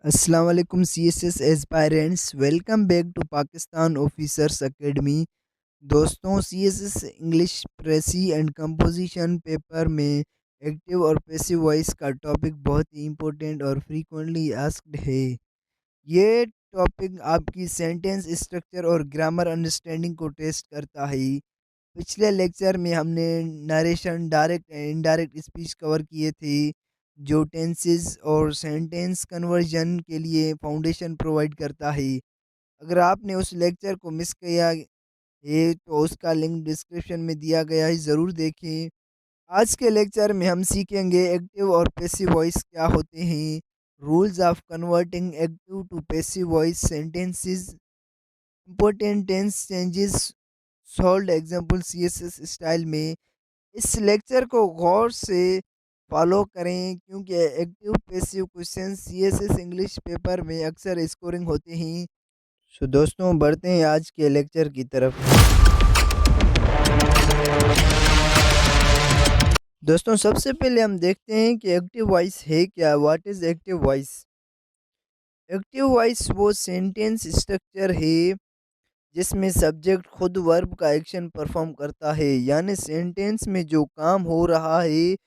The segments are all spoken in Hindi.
अस्सलाम वालेकुम CSS aspirants, welcome back to Pakistan officers academy. दोस्तों, CSS English precis and composition paper में एक्टिव और पैसिव वॉइस का टॉपिक बहुत ही इम्पोर्टेंट और फ्रीक्वेंटली आस्क्ड है। ये टॉपिक आपकी सेंटेंस स्ट्रक्चर और ग्रामर अंडरस्टैंडिंग को टेस्ट करता है। पिछले लेक्चर में हमने narration, direct and indirect speech cover किए थे, जो टेंसेस और सेंटेंस कन्वर्जन के लिए फाउंडेशन प्रोवाइड करता है। अगर आपने उस लेक्चर को मिस किया है तो उसका लिंक डिस्क्रिप्शन में दिया गया है, ज़रूर देखें। आज के लेक्चर में हम सीखेंगे एक्टिव और पैसिव वॉइस क्या होते हैं, rules of converting active to passive voice sentences, important tense changes, solve example CSS style में। इस लेक्चर को गौर से फॉलो करें क्योंकि active passive question CSS English paper में अक्सर स्कोरिंग होते हैं। सो दोस्तों, बढ़ते हैं आज के लेक्चर की तरफ। दोस्तों, सबसे पहले हम देखते हैं कि एक्टिव वॉइस है क्या। What is active voice? Active voice वो सेंटेंस स्ट्रक्चर है जिसमें सब्जेक्ट खुद वर्ब का एक्शन परफॉर्म करता है, यानी सेंटेंस में जो काम हो रहा है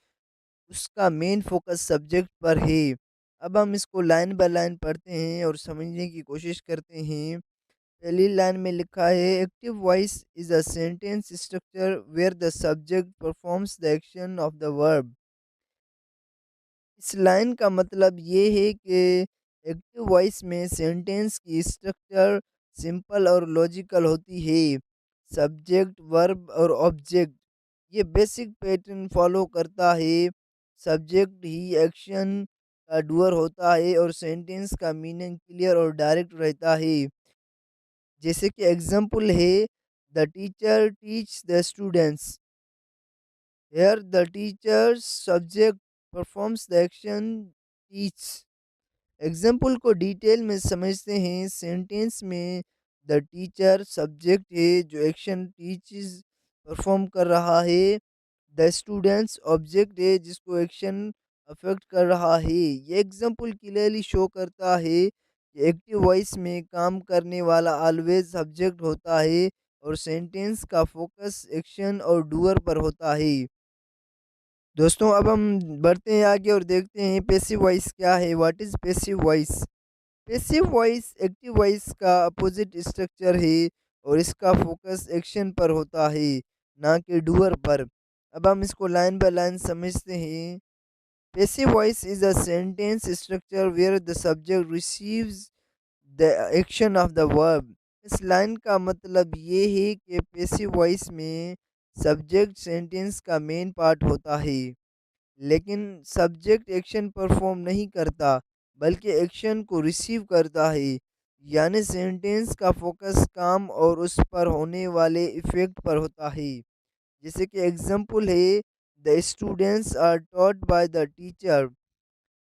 उसका मेन फोकस सब्जेक्ट पर है। अब हम इसको लाइन बाय लाइन पढ़ते हैं और समझने की कोशिश करते हैं। पहली लाइन में लिखा है, active voice is a sentence structure where the subject performs the action of the verb. इस लाइन का मतलब ये है कि एक्टिव वॉइस में सेंटेंस की स्ट्रक्चर सिंपल और लॉजिकल होती है। सब्जेक्ट, वर्ब और ऑब्जेक्ट ये बेसिक पैटर्न फॉलो करता है। सब्जेक्ट ही एक्शन का डूअर होता है और सेंटेंस का मीनिंग क्लियर और डायरेक्ट रहता है। जैसे कि एग्जांपल है, the teacher teach the students. Here the teacher subject performs the action teach. Example को डिटेल में समझते हैं। सेंटेंस में द टीचर सब्जेक्ट है जो एक्शन टीचेस परफॉर्म कर रहा है। द स्टूडेंट्स ऑब्जेक्ट है जिसको एक्शन अफेक्ट कर रहा है। ये एग्जाम्पल क्लियरली शो करता है कि एक्टिव वॉइस में काम करने वाला ऑलवेज सब्जेक्ट होता है और सेंटेंस का फोकस एक्शन और डूअर पर होता है। दोस्तों, अब हम बढ़ते हैं आगे और देखते हैं पैसिव वॉइस क्या है। What is passive voice? Passive voice active voice का अपोजिट स्ट्रक्चर है और इसका फोकस एक्शन पर होता है, ना कि डूअर पर। अब हम इसको लाइन बाय लाइन समझते हैं। Passive voice is a sentence structure where the subject receives the action of the verb. इस लाइन का मतलब ये है कि पैसिव वॉइस में सब्जेक्ट सेंटेंस का मेन पार्ट होता है, लेकिन सब्जेक्ट एक्शन परफॉर्म नहीं करता बल्कि एक्शन को रिसीव करता है। यानी सेंटेंस का फोकस काम और उस पर होने वाले इफेक्ट पर होता है। जैसे कि एग्जांपल है, the students are taught by the teacher.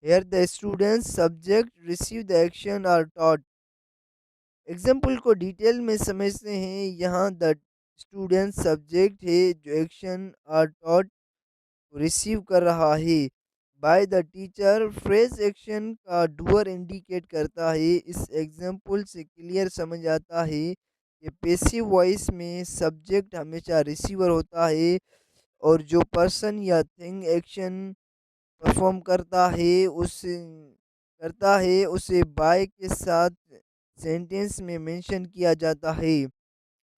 Here the students subject receive the action are taught. Example को डिटेल में समझते हैं। यहाँ द स्टूडेंट सब्जेक्ट है जो एक्शन आर टॉट रिसीव कर रहा है। Bye the teacher phrase action का डूअर इंडिकेट करता है। इस एग्जाम्पल से क्लियर समझ आता है कि पैसिव वॉइस में सब्जेक्ट हमेशा रिसीवर होता है और जो पर्सन या थिंग एक्शन परफॉर्म करता है उसे बाय के साथ सेंटेंस में मेंशन किया जाता है।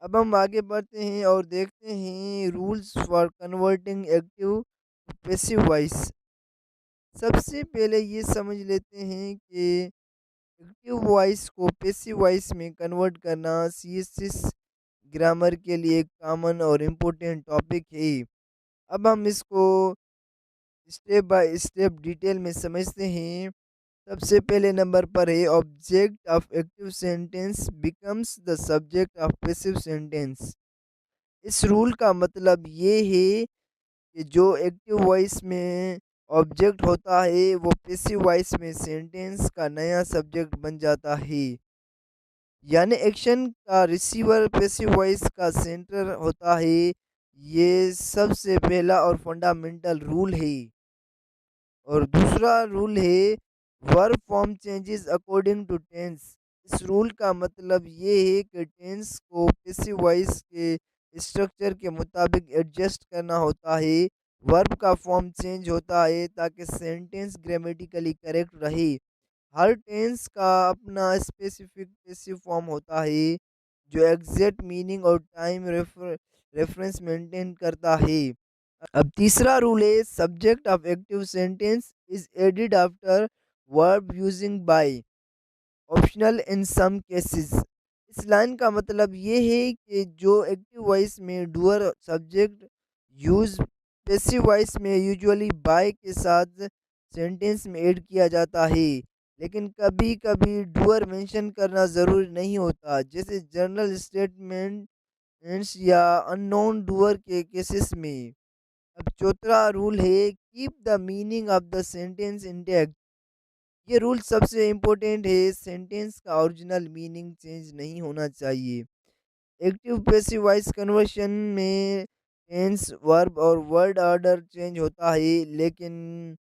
अब हम आगे बढ़ते हैं और देखते हैं rules for converting active to passive voice. सबसे पहले ये समझ लेते हैं कि एक्टिव वॉइस को पैसिव वॉइस में कन्वर्ट करना CSS ग्रामर के लिए एक कॉमन और इम्पोर्टेंट टॉपिक है। अब हम इसको स्टेप बाय स्टेप डिटेल में समझते हैं। सबसे पहले नंबर पर है, object of active sentence becomes the subject of passive sentence. इस रूल का मतलब ये है कि जो एक्टिव वॉइस में ऑब्जेक्ट होता है वो पैसिव वॉइस में सेंटेंस का नया सब्जेक्ट बन जाता है। यानी एक्शन का रिसीवर पैसिव वॉइस का सेंटर होता है। ये सबसे पहला और फंडामेंटल रूल है। और दूसरा रूल है, verb form changes according to tense. इस रूल का मतलब ये है कि टेंस को पैसिव वॉइस के स्ट्रक्चर के मुताबिक एडजस्ट करना होता है। वर्ब का फॉर्म चेंज होता है ताकि सेंटेंस ग्रामेटिकली करेक्ट रहे। हर टेंस का अपना स्पेसिफिक पैसिव फॉर्म होता है जो एग्जैक्ट मीनिंग और टाइम रेफरेंस मेंटेन करता है। अब तीसरा रूल है subject of active sentence is added after verb using by optional in some cases. इस लाइन का मतलब ये है कि जो एक्टिव वॉइस में doer subject use passive voice में यूजुअली बाय के साथ सेंटेंस में ऐड किया जाता है, लेकिन कभी कभी डूअर मेंशन करना ज़रूरी नहीं होता, जैसे जनरल स्टेटमेंट्स या अननोन डूअर के केसेस में। अब चौथा रूल है keep the meaning of the sentence intact. ये रूल सबसे इम्पोर्टेंट है, सेंटेंस का ओरिजिनल मीनिंग चेंज नहीं होना चाहिए। एक्टिव पैसिव वॉइस कन्वर्शन में टेंस वर्ब और वर्ड ऑर्डर चेंज होता है, लेकिन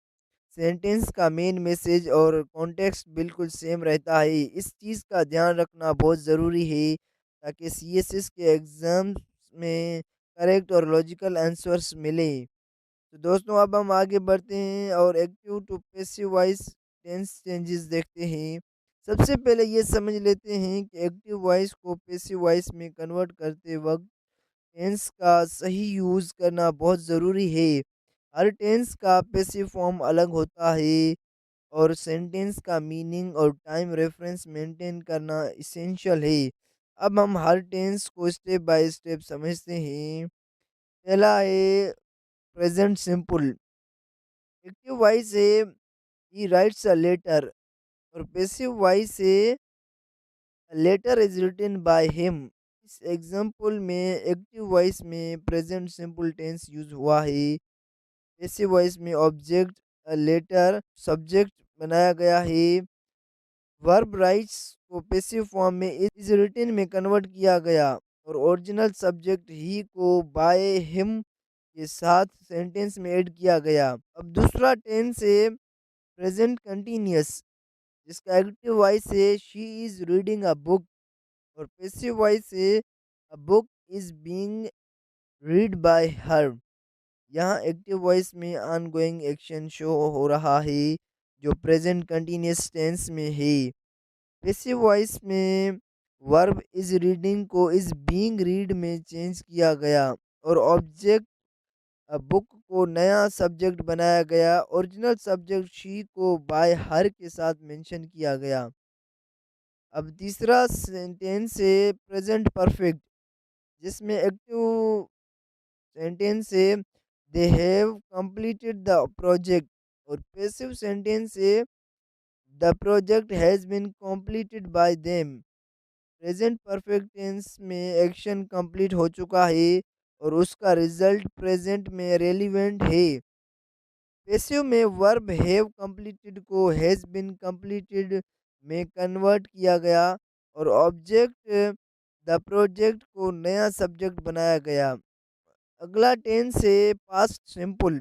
सेंटेंस का मेन मैसेज और कॉन्टेक्स्ट बिल्कुल सेम रहता है। इस चीज़ का ध्यान रखना बहुत ज़रूरी है ताकि सीएसएस के एग्ज़ाम्स में करेक्ट और लॉजिकल आंसर्स मिले। तो दोस्तों अब हम आगे बढ़ते हैं और active to passive voice tense changes देखते हैं। सबसे पहले ये समझ लेते हैं कि एक्टिव वॉइस को पैसिव वॉइस में कन्वर्ट करते वक्त टेंस का सही यूज़ करना बहुत ज़रूरी है। हर टेंस का पैसिव फॉर्म अलग होता है और सेंटेंस का मीनिंग और टाइम रेफरेंस मेंटेन करना इसेंशियल है। अब हम हर टेंस को स्टेप बाय स्टेप समझते हैं। पहला है प्रेजेंट सिंपल। एक्टिव वॉइस से ही राइट्स अ लेटर और पैसिव वॉइस से letter is written by him. इस एग्जांपल में एक्टिव वॉइस में प्रेजेंट सिंपल टेंस यूज हुआ है। पैसिव वॉइस में ऑब्जेक्ट लेटर सब्जेक्ट बनाया गया है। वर्ब राइट्स को पैसिव फॉर्म में इज रिटन में कन्वर्ट किया गया और ओरिजिनल सब्जेक्ट ही को बाय हिम के साथ सेंटेंस में ऐड किया गया। अब दूसरा टेंस है प्रेजेंट कंटिन्यूअस, जिसका एक्टिव वॉइस है she is reading a book और पैसिव वॉइस है a book is being read by हर। यहाँ एक्टिव वॉइस में ऑनगोइंग एक्शन शो हो रहा है जो प्रेजेंट कंटिन्यूअस टेंस में है। पैसिव वॉइस में वर्ब इज रीडिंग को इज बीइंग रीड में चेंज किया गया और ऑब्जेक्ट बुक को नया सब्जेक्ट बनाया गया। ओरिजिनल सब्जेक्ट शी को बाय हर के साथ मेंशन किया गया। अब तीसरा सेंटेंस है प्रेजेंट परफेक्ट, जिसमें एक्टिव सेंटेंस है they have completed the project और पैसिव सेंटेंस है the project has been completed by them. Present perfect tense में एक्शन कंप्लीट हो चुका है और उसका रिजल्ट प्रेजेंट में रेलिवेंट है। पैसिव में वर्ब हैव कंप्लीटेड को हैज बीन कंप्लीटेड में कन्वर्ट किया गया और ऑब्जेक्ट द प्रोजेक्ट को नया सब्जेक्ट बनाया गया। अगला टेंस है पास्ट सिंपल।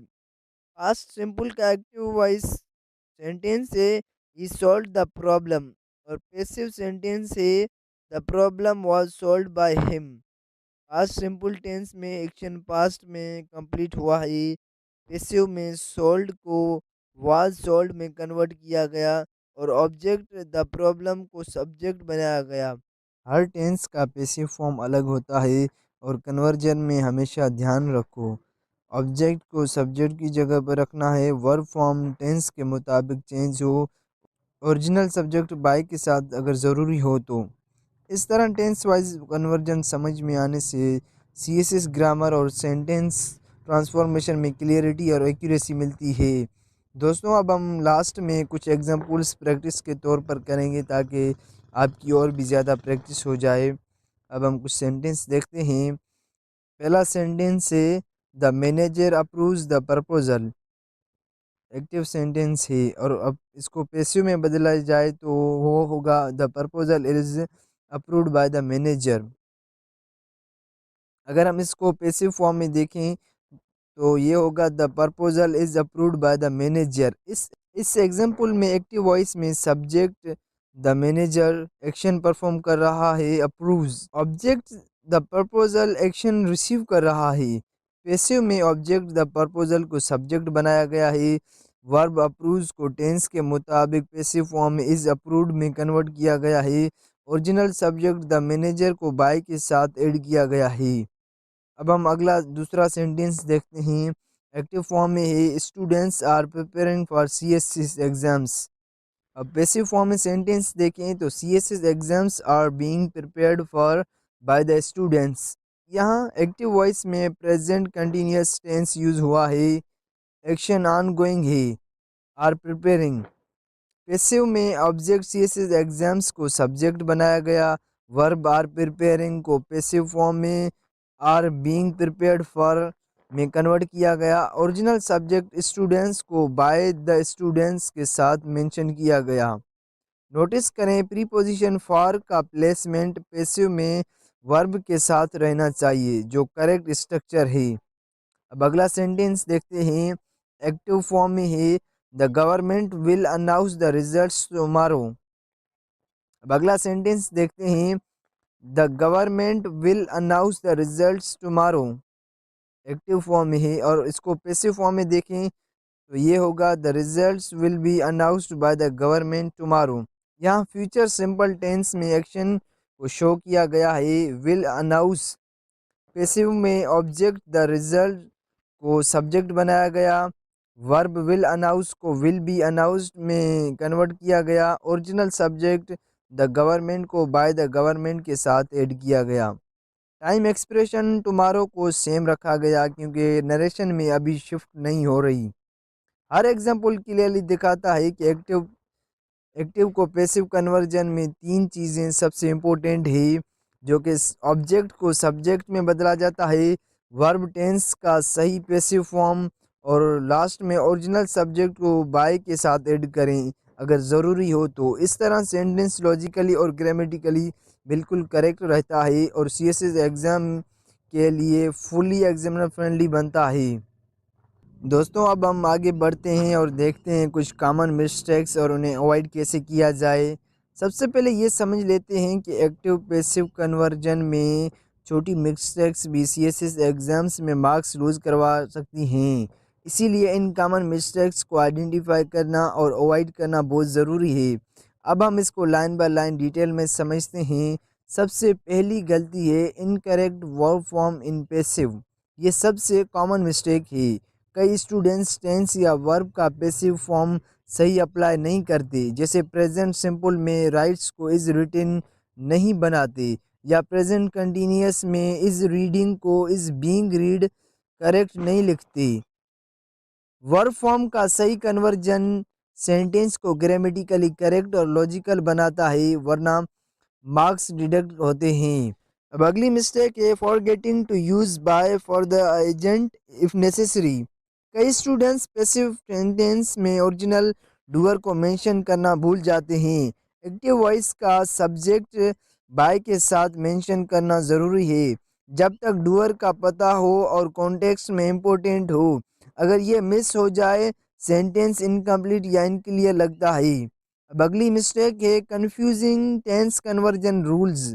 पास्ट सिंपल का एक्टिव वॉइस सेंटेंस है ही सॉल्व द प्रॉब्लम और पैसिव सेंटेंस है the problem was solved by him. Past simple tense में एक्शन पास्ट में कंप्लीट हुआ है। पैसिव में सोल्ड को वाज सोल्ड में कन्वर्ट किया गया और ऑब्जेक्ट द प्रॉब्लम को सब्जेक्ट बनाया गया। हर टेंस का पैसिव फॉर्म अलग होता है और कन्वर्जन में हमेशा ध्यान रखो ऑब्जेक्ट को सब्जेक्ट की जगह पर रखना है। वर्ब फॉर्म टेंस के मुताबिक चेंज हो, ओरिजिनल सब्जेक्ट बाय के साथ अगर ज़रूरी हो तो। इस तरह टेंस वाइज कन्वर्जन समझ में आने से सीएसएस ग्रामर और सेंटेंस ट्रांसफॉर्मेशन में क्लियरिटी और एक्यूरेसी मिलती है। दोस्तों अब हम लास्ट में कुछ एग्जांपल्स प्रैक्टिस के तौर पर करेंगे ताकि आपकी और भी ज़्यादा प्रैक्टिस हो जाए। अब हम कुछ सेंटेंस देखते हैं। पहला सेंटेंस है the manager approves the proposal. Active sentence है और अब इसको पैसिव में बदला जाए तो वो होगा the proposal is approved by the manager. अगर हम इसको पैसिव फॉर्म में देखें तो ये होगा the proposal is approved by the manager. इस एग्जाम्पल में एक्टिव वॉइस में subject the manager action perform कर रहा है, approves. Object the proposal action receive कर रहा है। पैसिव में ऑब्जेक्ट द प्रपोजल को सब्जेक्ट बनाया गया है। वर्ब अप्रूव्स को टेंस के मुताबिक पैसिव फॉर्म में इज अप्रूव्ड में कन्वर्ट किया गया है। ओरिजिनल सब्जेक्ट द मैनेजर को बाय के साथ ऐड किया गया है। अब हम अगला दूसरा सेंटेंस देखते हैं। एक्टिव फॉर्म में है students are preparing for CSS exams. अब पैसिव फॉर्म में सेंटेंस देखें तो CSS exams are being prepared for by the students. यहाँ एक्टिव वॉइस में प्रेजेंट कंटिन्यूअस टेंस यूज हुआ है। एक्शन ऑन गोइंग है, आर प्रिपेयरिंग। पैसिव में ऑब्जेक्ट सीएसएस एग्जाम्स को सब्जेक्ट बनाया गया। वर्ब आर प्रिपेयरिंग को पैसिव फॉर्म में आर बीइंग प्रिपेयर्ड फॉर में कन्वर्ट किया गया। ओरिजिनल सब्जेक्ट स्टूडेंट्स को बाय द स्टूडेंट्स के साथ मेंशन किया गया। नोटिस करें प्रीपोजिशन फॉर का प्लेसमेंट पैसिव में वर्ब के साथ रहना चाहिए जो करेक्ट स्ट्रक्चर है। अब अगला सेंटेंस देखते हैं। एक्टिव फॉर्म में है the government will announce the results tomorrow. अब अगला सेंटेंस देखते हैं। The government will announce the results tomorrow active form में है, और इसको पैसिव फॉर्म में देखें तो ये होगा the results will be announced by the government tomorrow. यहाँ फ्यूचर सिंपल टेंस में एक्शन को शो किया गया है, विल अनाउंस। पैसिव में ऑब्जेक्ट द रिजल्ट को सब्जेक्ट बनाया गया। वर्ब विल अनाउंस को विल बी अनाउंस्ड में कन्वर्ट किया गया। ओरिजिनल सब्जेक्ट द गवर्नमेंट को बाय द गवर्नमेंट के साथ ऐड किया गया। टाइम एक्सप्रेशन टुमारो को सेम रखा गया क्योंकि नरेशन में अभी शिफ्ट नहीं हो रही। हर एग्जाम्पल क्लियरली दिखाता है कि एक्टिव एक्टिव को पैसिव कन्वर्जन में तीन चीज़ें सबसे इम्पोर्टेंट है, जो कि ऑब्जेक्ट को सब्जेक्ट में बदला जाता है, वर्ब टेंस का सही पैसिव फॉर्म, और लास्ट में ओरिजिनल सब्जेक्ट को बाय के साथ ऐड करें अगर ज़रूरी हो तो। इस तरह सेंटेंस लॉजिकली और ग्रामेटिकली बिल्कुल करेक्ट रहता है और सीएसएस एग्ज़ाम के लिए फुली एग्जामिनर फ्रेंडली बनता है। दोस्तों अब हम आगे बढ़ते हैं और देखते हैं कुछ कॉमन मिस्टेक्स और उन्हें अवॉइड कैसे किया जाए। सबसे पहले ये समझ लेते हैं कि एक्टिव पैसिव कन्वर्जन में छोटी मिस्टेक्स भी सीएसएस एग्ज़ाम्स में मार्क्स लूज़ करवा सकती हैं। इसीलिए इन कॉमन मिस्टेक्स को आइडेंटिफाई करना और अवॉइड करना बहुत ज़रूरी है। अब हम इसको लाइन बाय लाइन डिटेल में समझते हैं। सबसे पहली गलती है incorrect verb form in passive. ये सबसे कॉमन मिस्टेक है। कई स्टूडेंट्स टेंस या वर्ब का पैसिव फॉर्म सही अप्लाई नहीं करते, जैसे प्रेजेंट सिंपल में राइट्स को इज रिटन नहीं बनाते, या प्रेजेंट कंटिन्यूअस में इज रीडिंग को इज बीइंग रीड करेक्ट नहीं लिखते। वर्ब फॉर्म का सही कन्वर्जन सेंटेंस को ग्रामेटिकली करेक्ट और लॉजिकल बनाता है, वरना मार्क्स डिडक्ट होते हैं। अब अगली मिस्टेक है forgetting to use by for the agent if necessary. कई स्टूडेंट्स पैसिव सेंटेंस में ओरिजिनल डूअर को मेंशन करना भूल जाते हैं। एक्टिव वॉइस का सब्जेक्ट बाय के साथ मेंशन करना ज़रूरी है जब तक डूअर का पता हो और कॉन्टेक्स्ट में इम्पोर्टेंट हो। अगर ये मिस हो जाए सेंटेंस इनकम्प्लीट या इनक्लियर लगता है। अब अगली मिस्टेक है confusing tense conversion rules.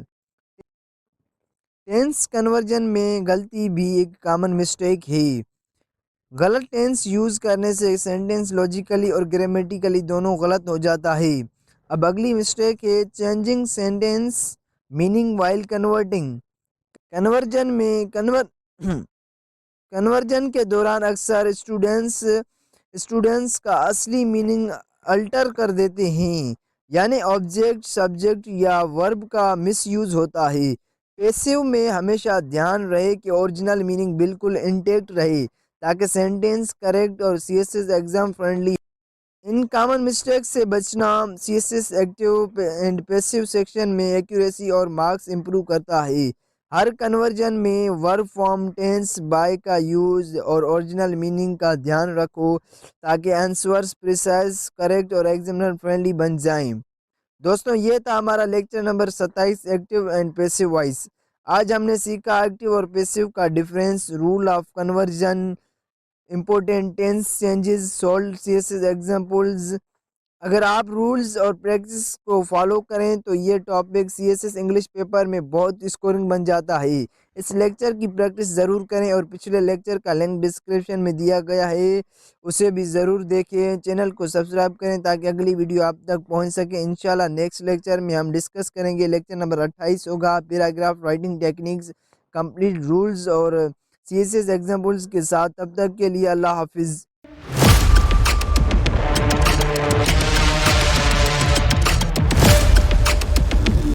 Tense conversion में गलती भी एक कॉमन मिस्टेक है। गलत टेंस यूज़ करने से सेंटेंस लॉजिकली और ग्रामेटिकली दोनों गलत हो जाता है। अब अगली मिस्टेक है changing sentence meaning while converting. Conversion में कन्वर्जन के दौरान अक्सर स्टूडेंट्स का असली मीनिंग अल्टर कर देते हैं, यानी ऑब्जेक्ट सब्जेक्ट या वर्ब का मिसयूज होता है। पैसिव में हमेशा ध्यान रहे कि ओरिजिनल मीनिंग बिल्कुल इंटेक्ट रहे ताकि सेंटेंस करेक्ट और CSS exam friendly. In common mistakes से बचना CSS active and passive section में एक्यूरेसी और मार्क्स इंप्रूव करता है। हर कन्वर्जन में वर्ब फॉर्म टेंस बाय का यूज और ओरिजिनल मीनिंग का ध्यान रखो ताकि आंसर्स प्रिसाइज करेक्ट और एग्जामिनर फ्रेंडली बन जाएं। दोस्तों ये था हमारा lecture number 27 active and passive voice. आज हमने सीखा एक्टिव और पैसिव का difference, rule of conversion, important tense changes, solve CSS examples. अगर आप रूल्स और प्रैक्टिस को फॉलो करें तो ये टॉपिक सीएसएस इंग्लिश पेपर में बहुत स्कोरिंग बन जाता है। इस लेक्चर की प्रैक्टिस ज़रूर करें और पिछले लेक्चर का लिंक डिस्क्रिप्शन में दिया गया है, उसे भी ज़रूर देखें। चैनल को सब्सक्राइब करें ताकि अगली वीडियो आप तक पहुंच सके। इंशाल्लाह नेक्स्ट लेक्चर में हम डिस्कस करेंगे। लेक्चर नंबर 28 होगा paragraph writing techniques, complete rules और सीएसएस एग्जाम्पल्स के साथ। तब तक के लिए अल्लाह हाफिज़।